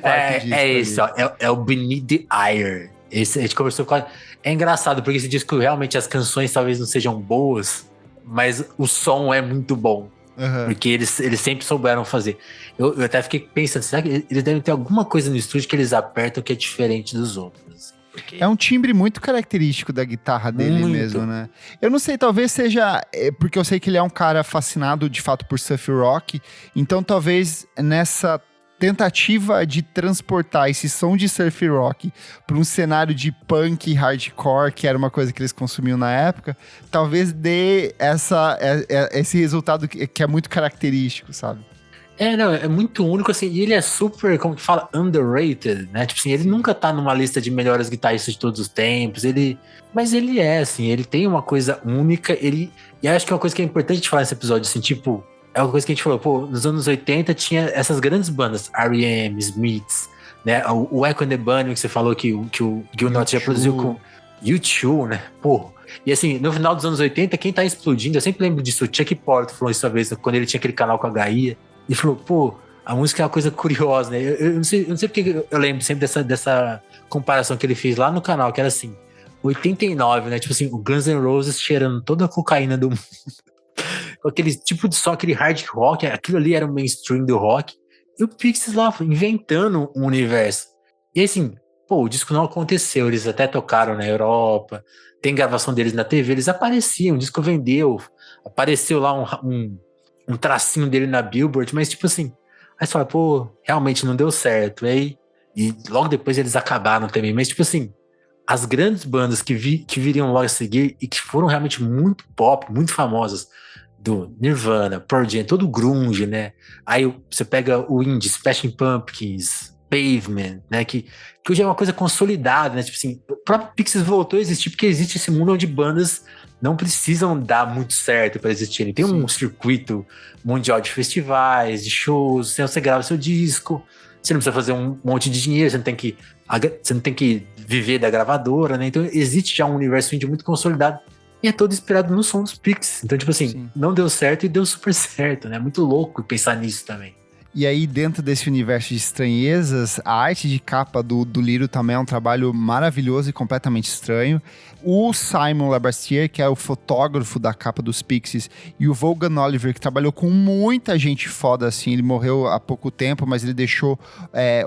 Speaker 1: quarto disco.
Speaker 2: É esse, ó. É o Beneath the Ire. Esse, a gente conversou com É engraçado, porque esse disco realmente as canções talvez não sejam boas, mas o som é muito bom. Uhum. Porque eles sempre souberam fazer. Eu até fiquei pensando, será que eles devem ter alguma coisa no estúdio que eles apertam que é diferente dos outros?
Speaker 1: É um timbre muito característico da guitarra dele mesmo, né? Eu não sei, talvez seja... Porque eu sei que ele é um cara fascinado, de fato, por surf rock. Então, talvez nessa tentativa de transportar esse som de surf rock para um cenário de punk e hardcore, que era uma coisa que eles consumiam na época, talvez dê esse resultado que é muito característico, sabe?
Speaker 2: Não, é muito único, assim, e ele é super, como que fala, underrated, né? Tipo assim, ele nunca tá numa lista de melhores guitarristas de todos os tempos, mas ele assim, ele tem uma coisa única, e acho que é uma coisa que é importante falar nesse episódio, assim, tipo, é uma coisa que a gente falou, pô, nos anos 80 tinha essas grandes bandas, R.E.M., Smiths, né? O Echo and the Bunny, que você falou que o Gil Norton já produziu com U2, né? Pô, e assim, no final dos anos 80, quem tá explodindo, eu sempre lembro disso, o Chuck Porter falou isso uma vez, quando ele tinha aquele canal com a Gaia, e falou, pô, a música é uma coisa curiosa, né? Eu não sei porque eu lembro sempre dessa comparação que ele fez lá no canal, que era assim, 89, né? Tipo assim, o Guns N' Roses cheirando toda a cocaína do mundo. Com aquele tipo de som, aquele hard rock, aquilo ali era o mainstream do rock. E o Pixies lá inventando um universo. E assim, pô, o disco não aconteceu, eles até tocaram na Europa, tem gravação deles na TV, eles apareciam, o disco vendeu, apareceu lá um tracinho dele na Billboard, mas tipo assim, aí você fala, pô, realmente não deu certo, e logo depois eles acabaram também, mas tipo assim, as grandes bandas que viriam logo a seguir e que foram realmente muito pop, muito famosas, do Nirvana, Pearl Jam, todo o grunge, né, aí você pega o indie, Smashing Pumpkins, Pavement, né, que hoje é uma coisa consolidada, né, tipo assim, o próprio Pixies voltou a existir porque existe esse mundo onde bandas não precisam dar muito certo para existirem. Tem um circuito mundial de festivais, de shows, você grava seu disco, você não precisa fazer um monte de dinheiro, você não tem que viver da gravadora, né? Então existe já um universo indie muito consolidado e é todo inspirado no som dos Pixies. Então, tipo assim, não deu certo e deu super certo, né? Muito louco pensar nisso também.
Speaker 1: E aí, dentro desse universo de estranhezas, a arte de capa do Liro também é um trabalho maravilhoso e completamente estranho. O Simon Labastier, que é o fotógrafo da capa dos Pixies, e o Vaughan Oliver, que trabalhou com muita gente foda, assim, ele morreu há pouco tempo, mas ele deixou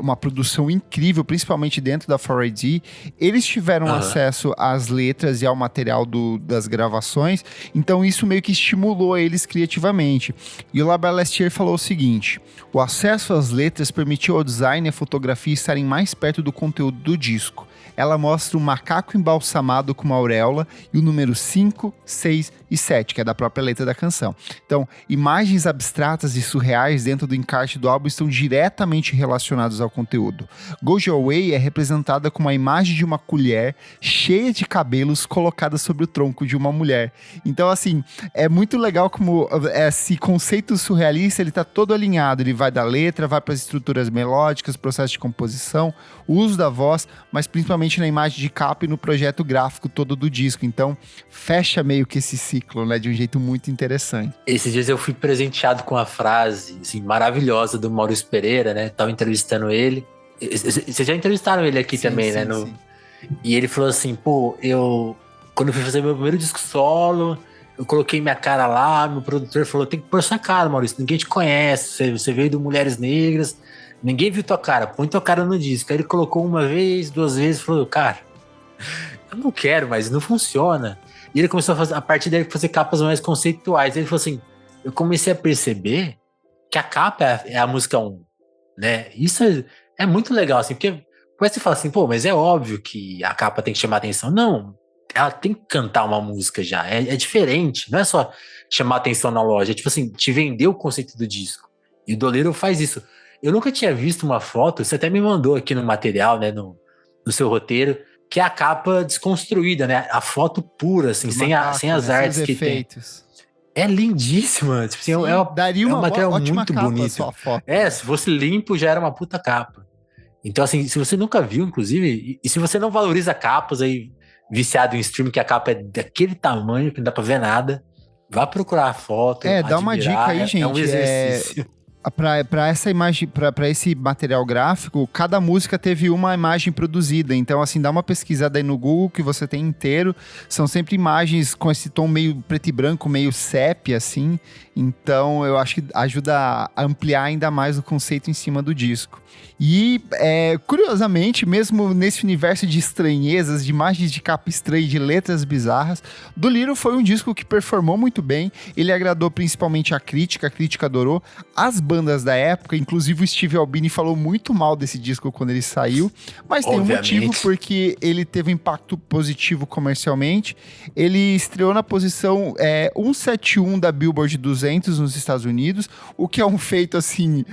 Speaker 1: uma produção incrível, principalmente dentro da 4AD. Eles tiveram acesso às letras e ao material das gravações, então isso meio que estimulou eles criativamente. E o Labastier falou o seguinte: o acesso às letras permitiu ao design e à fotografia estarem mais perto do conteúdo do disco. Ela mostra um macaco embalsamado com uma auréola e o número 5, 6 e 7, que é da própria letra da canção. Então, imagens abstratas e surreais dentro do encarte do álbum estão diretamente relacionadas ao conteúdo. Go Your Way é representada com uma imagem de uma colher cheia de cabelos colocada sobre o tronco de uma mulher. Então, assim, é muito legal como esse conceito surrealista, ele tá todo alinhado. Ele vai da letra, vai para as estruturas melódicas, processo de composição, o uso da voz, mas principalmente na imagem de capa e no projeto gráfico todo do disco. Então, fecha meio que esse ciclo, né, de um jeito muito interessante.
Speaker 2: Esses dias eu fui presenteado com uma frase, assim, maravilhosa do Maurício Pereira, né? Tava entrevistando ele. Vocês já entrevistaram ele aqui também, né?
Speaker 1: Sim.
Speaker 2: E ele falou assim, quando eu fui fazer meu primeiro disco solo, eu coloquei minha cara lá, meu produtor falou, tem que pôr sua cara, Maurício, ninguém te conhece, você veio do Mulheres Negras, ninguém viu tua cara, põe tua cara no disco. Aí ele colocou uma vez, 2 vezes, falou, cara, eu não quero, mas não funciona. E ele começou a fazer, a partir daí, fazer capas mais conceituais. Ele falou assim, eu comecei a perceber que a capa é a música 1, né? Isso é muito legal, assim, porque você fala assim, mas é óbvio que a capa tem que chamar atenção. Não, ela tem que cantar uma música já, é diferente, não é só chamar atenção na loja, é tipo assim, te vender o conceito do disco. E o Doleiro faz isso. Eu nunca tinha visto uma foto, você até me mandou aqui no material, né, no seu roteiro, que é a capa desconstruída, né, a foto pura, assim, sem as artes que
Speaker 1: efeitos.
Speaker 2: Tem. É lindíssima, tipo assim,
Speaker 1: daria uma
Speaker 2: um material
Speaker 1: ótima
Speaker 2: muito
Speaker 1: capa,
Speaker 2: bonito.
Speaker 1: só a foto.
Speaker 2: Se fosse limpo, já era uma puta capa. Então, assim, se você nunca viu, inclusive, e se você não valoriza capas aí, viciado em streaming, que a capa é daquele tamanho que não dá pra ver nada, vá procurar a foto.
Speaker 1: Dá uma dica aí, gente.
Speaker 2: É um exercício.
Speaker 1: Para essa imagem, para esse material gráfico, cada música teve uma imagem produzida. Então, assim, dá uma pesquisada aí no Google que você tem inteiro. São sempre imagens com esse tom meio preto e branco, meio sépia, assim. Então, eu acho que ajuda a ampliar ainda mais o conceito em cima do disco. E, curiosamente, mesmo nesse universo de estranhezas, de imagens de capa estranha e de letras bizarras, Do Little foi um disco que performou muito bem. Ele agradou principalmente a crítica adorou. As bandas da época, inclusive o Steve Albini falou muito mal desse disco quando ele saiu, mas tem um motivo, porque ele teve um impacto positivo comercialmente. Ele estreou na posição 171 da Billboard 200 nos Estados Unidos, o que é um feito, assim,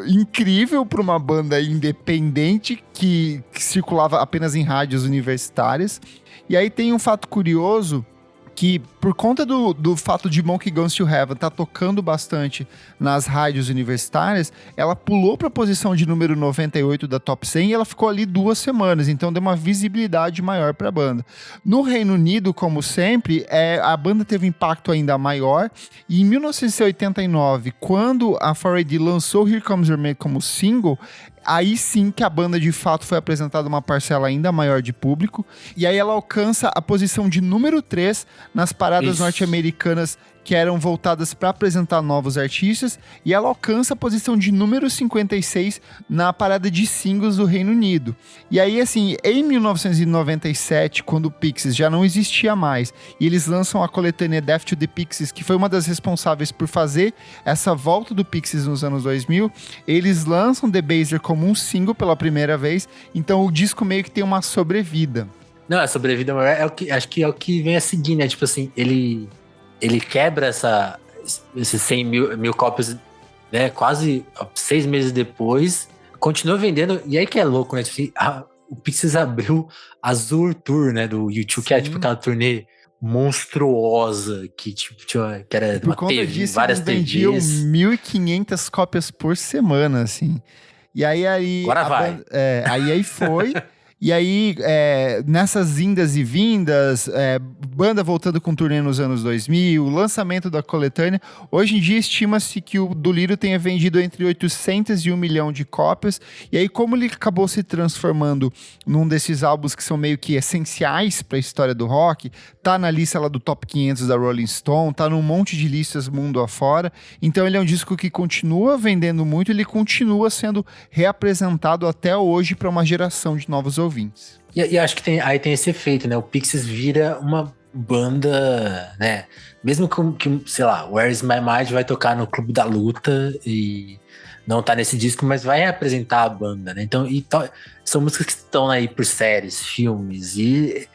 Speaker 1: incrível para uma banda independente que circulava apenas em rádios universitárias. E aí tem um fato curioso, que por conta do fato de Monkey Guns to Heaven tá tocando bastante nas rádios universitárias, ela pulou para a posição de número 98 da Top 100 e ela ficou ali 2 semanas, então deu uma visibilidade maior para a banda. No Reino Unido, como sempre, a banda teve um impacto ainda maior, e em 1989, quando a 4AD lançou Here Comes Your Man como single, aí sim que a banda de fato foi apresentada uma parcela ainda maior de público, e aí ela alcança a posição de número 3 nas paradas norte-americanas que eram voltadas para apresentar novos artistas, e ela alcança a posição de número 56 na parada de singles do Reino Unido. E aí, assim, em 1997, quando o Pixies já não existia mais, e eles lançam a coletânea Death to the Pixies, que foi uma das responsáveis por fazer essa volta do Pixies nos anos 2000, eles lançam The Baser como um single pela primeira vez, então o disco meio que tem uma sobrevida.
Speaker 2: Não, a sobrevida maior acho que é o que vem a seguir, né? Tipo assim, ele quebra esses 100 mil cópias, né? Quase 6 meses depois, continua vendendo, e aí que é louco, né? Tipo, o Pixies abriu a Azur Tour, né? Do YouTube, que é tipo aquela turnê monstruosa, que tipo, que era
Speaker 1: por conta disso, várias TVs. Vendiam 1.500 cópias por semana, assim. E aí
Speaker 2: agora vai.
Speaker 1: aí foi... E aí, nessas indas e vindas, banda voltando com turnê nos anos 2000, o lançamento da coletânea, hoje em dia estima-se que o Dolittle tenha vendido entre 800 e 1 milhão de cópias, e aí como ele acabou se transformando num desses álbuns que são meio que essenciais para a história do rock, tá na lista lá do Top 500 da Rolling Stone, tá num monte de listas mundo afora, então ele é um disco que continua vendendo muito, ele continua sendo reapresentado até hoje para uma geração de novos ouvintes.
Speaker 2: E acho que aí tem esse efeito, né? O Pixies vira uma banda, né? Mesmo que, sei lá, Where Is My Mind vai tocar no Clube da Luta e não tá nesse disco, mas vai representar a banda, né? Então, são músicas que estão aí por séries, filmes e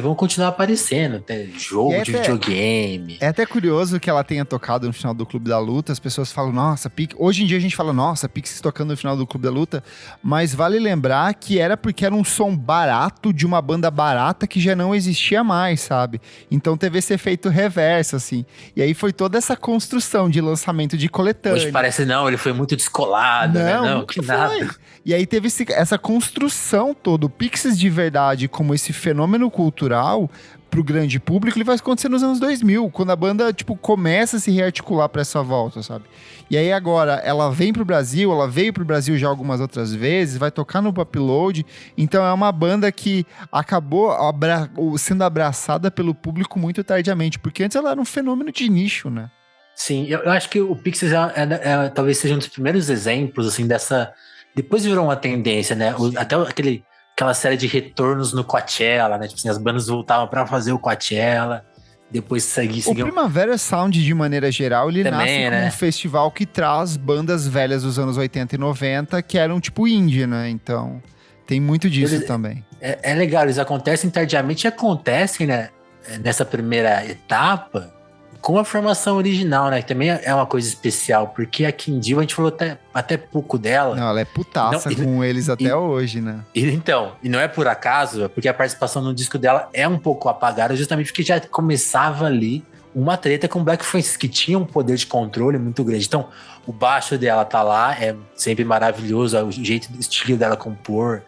Speaker 2: vão continuar aparecendo, até jogo de videogame.
Speaker 1: É até curioso que ela tenha tocado no final do Clube da Luta, as pessoas falam, nossa, hoje em dia a gente fala, nossa, Pixies tocando no final do Clube da Luta, mas vale lembrar que era porque era um som barato de uma banda barata que já não existia mais, sabe? Então teve esse efeito reverso, assim. E aí foi toda essa construção de lançamento de coletânea.
Speaker 2: Hoje parece, ele foi muito descolado, né? Não, que nada.
Speaker 1: E aí teve essa construção toda, o Pixies de verdade como esse fenômeno cultural pro grande público, ele vai acontecer nos anos 2000, quando a banda, tipo, começa a se rearticular pra essa volta, sabe? E aí agora, ela veio pro Brasil, ela veio pro Brasil já algumas outras vezes, vai tocar no Upload, então é uma banda que acabou sendo abraçada pelo público muito tardiamente, porque antes ela era um fenômeno de nicho, né?
Speaker 2: Sim, eu acho que o Pixies talvez seja um dos primeiros exemplos, assim, dessa... Depois virou uma tendência, né? Até aquela série de retornos no Coachella, né? Tipo assim, as bandas voltavam pra fazer o Coachella, depois seguiam...
Speaker 1: O Primavera Sound, de maneira geral, ele também, nasce como um festival que traz bandas velhas dos anos 80 e 90, que eram tipo indie, né? Então, tem muito disso também.
Speaker 2: É legal, eles acontecem tardiamente e acontecem, né? Nessa primeira etapa, com a formação original, né? Que também é uma coisa especial, porque a Kim Deal, a gente falou até pouco dela.
Speaker 1: Não, ela é putaça com eles até hoje, né?
Speaker 2: E não é por acaso, porque a participação no disco dela é um pouco apagada, justamente porque já começava ali uma treta com Black Francis, que tinha um poder de controle muito grande. Então, o baixo dela tá lá, é sempre maravilhoso, o jeito, o estilo dela compor,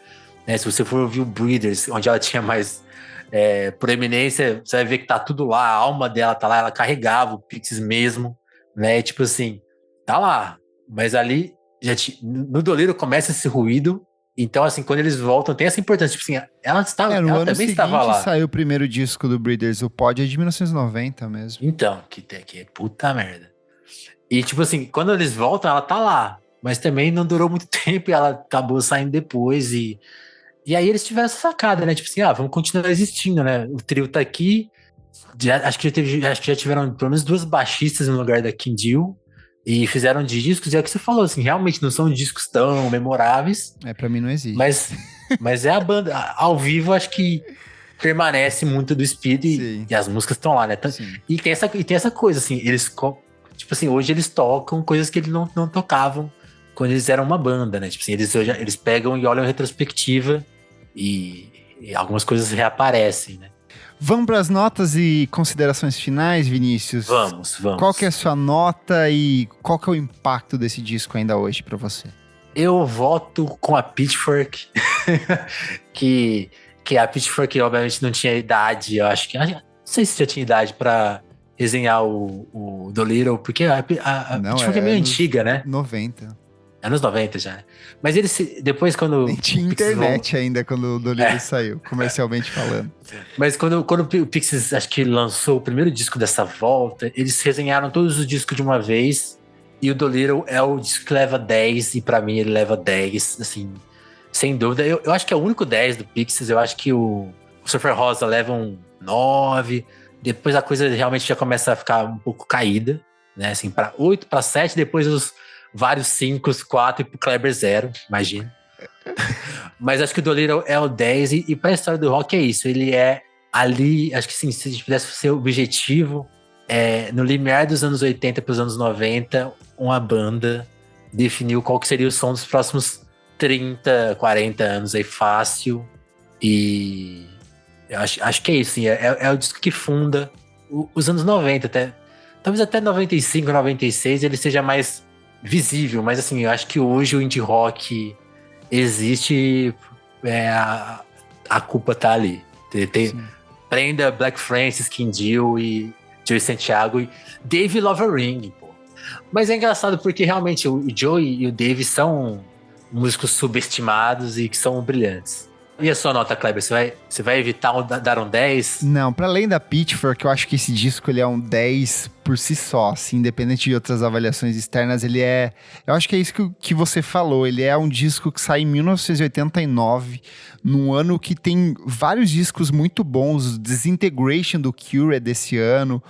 Speaker 2: né? Se você for ouvir o Breeders, onde ela tinha mais... proeminência, você vai ver que tá tudo lá, a alma dela tá lá, ela carregava o Pixies mesmo, né? Tipo assim, tá lá, mas ali no Dolittle começa esse ruído, então assim, quando eles voltam, tem essa importância, tipo assim, ela também estava lá.
Speaker 1: Saiu o primeiro disco do Breeders, o Pod é de 1990 mesmo.
Speaker 2: Então, que é puta merda. E tipo assim, quando eles voltam, ela tá lá, mas também não durou muito tempo e ela acabou saindo depois e aí eles tiveram essa sacada, né? Tipo assim, vamos continuar existindo, né? O trio tá aqui. Acho que já tiveram pelo menos 2 baixistas no lugar da Kim Deal. E fizeram discos. E é o que você falou, assim, realmente não são discos tão memoráveis.
Speaker 1: Pra mim não existe.
Speaker 2: Mas é a banda. Ao vivo, acho que permanece muito do espírito. E as músicas estão lá, né? E tem essa coisa, assim, eles... Tipo assim, hoje eles tocam coisas que eles não tocavam quando eles eram uma banda, né? Tipo assim, eles pegam e olham a retrospectiva e algumas coisas reaparecem, né?
Speaker 1: Vamos para as notas e considerações finais, Vinícius?
Speaker 2: Vamos.
Speaker 1: Qual que é a sua nota e qual que é o impacto desse disco ainda hoje para você?
Speaker 2: Eu voto com a Pitchfork, que a Pitchfork obviamente não tinha idade, eu acho que... Não sei se já tinha idade para resenhar o Dolittle, porque a Pitchfork é meio antiga, né?
Speaker 1: 90.
Speaker 2: Anos 90 já. Mas eles, depois quando...
Speaker 1: Nem tinha internet ainda quando o Dolittle saiu, comercialmente falando.
Speaker 2: Mas quando o Pixies, acho que lançou o primeiro disco dessa volta, eles resenharam todos os discos de uma vez, e o Dolittle é o disco que leva 10, e pra mim ele leva 10, assim, sem dúvida. Eu acho que é o único 10 do Pixies, eu acho que o Surfer Rosa leva um 9, depois a coisa realmente já começa a ficar um pouco caída, né, assim, pra 8, pra 7, depois os vários 5, 4 e pro Kleber 0, imagina. Mas acho que o Dolittle é o 10 e pra história do rock é isso. Ele é ali, acho que sim, se a gente pudesse ser objetivo, no limiar dos anos 80 pros anos 90, uma banda definiu qual que seria o som dos próximos 30, 40 anos aí, fácil. E eu acho que é isso, sim, é o disco que funda os anos 90, talvez até 95, 96 ele seja mais visível, mas assim, eu acho que hoje o indie rock existe a culpa tá ali. Prenda Black Francis, King Dill e Joey Santiago e Dave Lovering, pô. Mas é engraçado porque realmente o Joey e o Dave são músicos subestimados e que são brilhantes. E a sua nota, Kleber? Você vai evitar dar um 10?
Speaker 1: Não, pra além da Pitchfork, eu acho que esse disco ele é um 10 por si só, assim, independente de outras avaliações externas, ele é... Eu acho que é isso que você falou, ele é um disco que sai em 1989, num ano que tem vários discos muito bons, Disintegration do Cure é desse ano,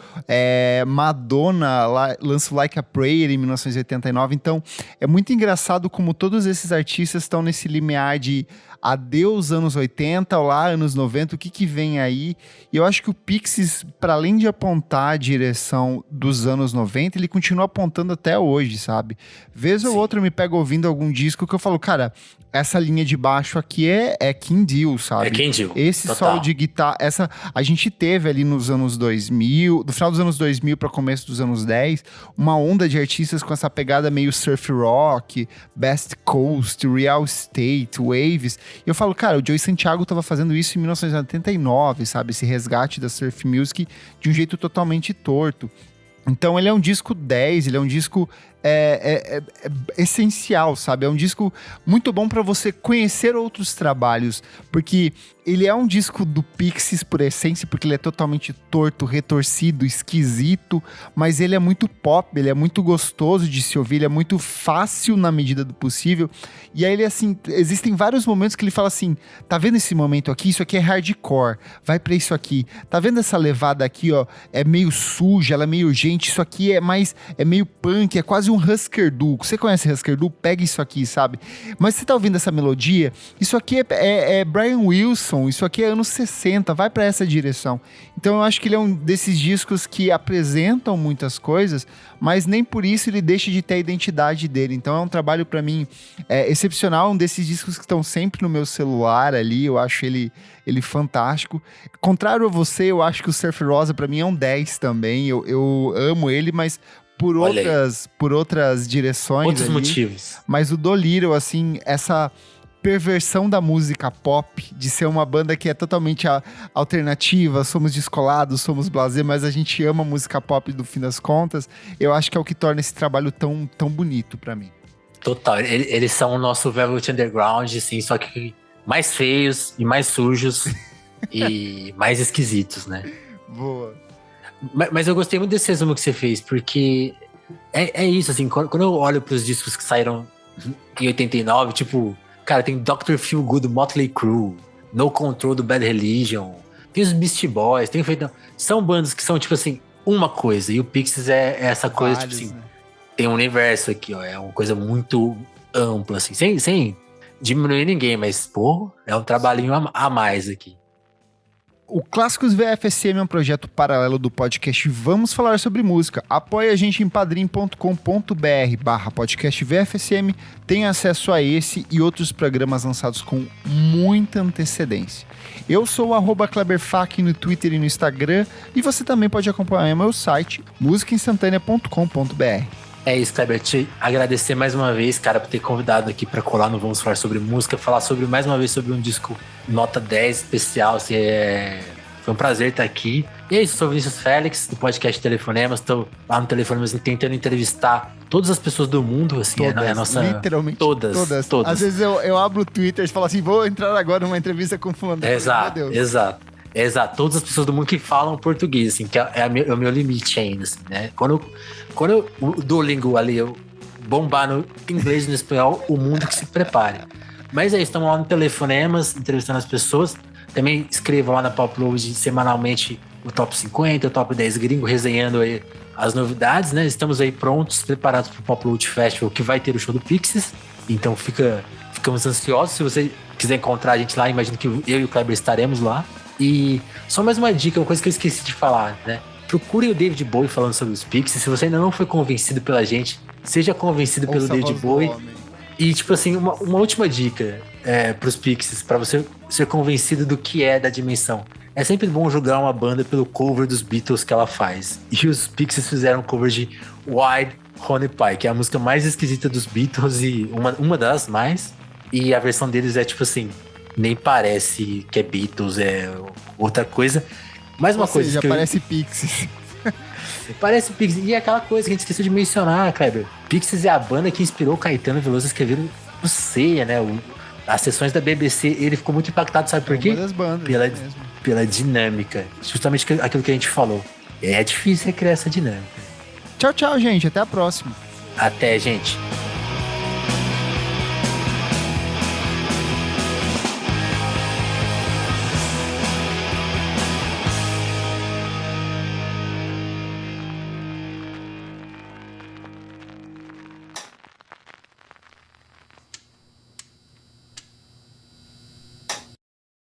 Speaker 1: Madonna lança Like a Prayer em 1989, então é muito engraçado como todos esses artistas estão nesse limiar de adeus anos 80, olá anos 90, o que vem aí? E eu acho que o Pixies, para além de apontar a direção dos anos 90, ele continua apontando até hoje, sabe? Vez ou outra eu me pego ouvindo algum disco que eu falo, cara, essa linha de baixo aqui é King Dill, sabe?
Speaker 2: É King Dill,
Speaker 1: esse
Speaker 2: total.
Speaker 1: solo de guitarra, a gente teve ali nos anos 2000, do final dos anos 2000 para começo dos anos 10, uma onda de artistas com essa pegada meio surf rock, Best Coast, Real Estate, Waves. E eu falo, cara, o Joey Santiago tava fazendo isso em 1989, sabe? Esse resgate da surf music de um jeito totalmente torto. Então ele é um disco 10, ele é um disco essencial, sabe? É um disco muito bom para você conhecer outros trabalhos, porque ele é um disco do Pixies por essência, porque ele é totalmente torto, retorcido, esquisito, mas ele é muito pop, ele é muito gostoso de se ouvir, ele é muito fácil na medida do possível. E aí ele, assim, existem vários momentos que ele fala assim, tá vendo esse momento aqui? Isso aqui é hardcore, vai pra isso aqui. Tá vendo essa levada aqui, ó? É meio suja, ela é meio urgente, isso aqui é meio punk, é quase um Husker Du. Você conhece Husker Du? Pega isso aqui, sabe? Mas você tá ouvindo essa melodia? Isso aqui é Brian Wilson, isso aqui é anos 60, vai pra essa direção. Então eu acho que ele é um desses discos que apresentam muitas coisas, mas nem por isso ele deixa de ter a identidade dele. Então é um trabalho pra mim excepcional, um desses discos que estão sempre no meu celular ali, eu acho ele fantástico. Contrário a você, eu acho que o Surf Rosa pra mim é um 10 também, eu amo ele, mas por outras direções.
Speaker 2: Outros motivos.
Speaker 1: Mas o Dolittle, assim, essa perversão da música pop, de ser uma banda que é totalmente alternativa, somos descolados, somos blasé, mas a gente ama música pop no fim das contas, eu acho que é o que torna esse trabalho tão, tão bonito pra mim.
Speaker 2: Total, eles são o nosso Velvet Underground, assim, só que mais feios e mais sujos e mais esquisitos, né?
Speaker 1: Boa.
Speaker 2: Mas eu gostei muito desse resumo que você fez, porque é isso, assim, quando eu olho pros discos que saíram em 89, tipo, cara, tem Dr. Feelgood do Motley Crue, No Control do Bad Religion, tem os Beastie Boys, são bandas que são, tipo assim, uma coisa, e o Pixies é essa coisa, tipo assim, né? Tem um universo aqui, ó, é uma coisa muito ampla, assim, sem diminuir ninguém, mas, pô, é um trabalhinho a mais aqui.
Speaker 1: O Clássicos VFSM é um projeto paralelo do podcast Vamos Falar Sobre Música. Apoie a gente em padrim.com.br/podcast VFSM. Tem acesso a esse e outros programas lançados com muita antecedência. Eu sou o @KleberFak no Twitter e no Instagram. E você também pode acompanhar meu site, musicainstantanea.com.br.
Speaker 2: É isso, Kleber, te agradecer mais uma vez, cara, por ter convidado aqui para colar no Vamos Falar Sobre Música, falar mais uma vez sobre um disco nota 10 especial, assim, foi um prazer estar aqui. E é isso, eu sou o Vinícius Félix, do podcast Telefonemas, estou lá no Telefonemas tentando entrevistar todas as pessoas do mundo, assim,
Speaker 1: todas,
Speaker 2: a nossa...
Speaker 1: Literalmente
Speaker 2: todas.
Speaker 1: Às vezes eu abro o Twitter e falo assim, vou entrar agora numa entrevista com fulano.
Speaker 2: Exato, todas as pessoas do mundo que falam português, assim, que é o meu limite ainda, assim, né? Quando o Duolingo ali, eu bombar no inglês e no espanhol, o mundo que se prepare. Mas é isso, estamos lá no Telefonemas, entrevistando as pessoas. Também escrevam lá na Popload semanalmente o Top 50, o Top 10 gringo, resenhando aí as novidades, né? Estamos aí prontos, preparados para o Popload Festival, que vai ter o show do Pixies. Então ficamos ansiosos. Se você quiser encontrar a gente lá, imagino que eu e o Kleber estaremos lá. E só mais uma dica, uma coisa que eu esqueci de falar, né? Procure o David Bowie falando sobre os Pixies. Se você ainda não foi convencido pela gente, seja convencido pelo David Bowie. E, tipo assim, uma última dica pros Pixies, pra você ser convencido do que é da dimensão. É sempre bom julgar uma banda pelo cover dos Beatles que ela faz. E os Pixies fizeram um cover de Wild Honey Pie, que é a música mais esquisita dos Beatles e uma das mais. E a versão deles é, tipo assim, nem parece que é Beatles, é outra coisa. Mais uma coisa.
Speaker 1: Já parece Pixies.
Speaker 2: Parece Pixies. E é aquela coisa que a gente esqueceu de mencionar, Kleber. Pixies é a banda que inspirou Caetano Veloso a escrever o Ceia, né? As sessões da BBC, ele ficou muito impactado, sabe por quê?
Speaker 1: Uma das bandas.
Speaker 2: Pela dinâmica. Justamente aquilo que a gente falou. É difícil recriar essa dinâmica.
Speaker 1: Tchau, tchau, gente. Até a próxima.
Speaker 2: Até, gente.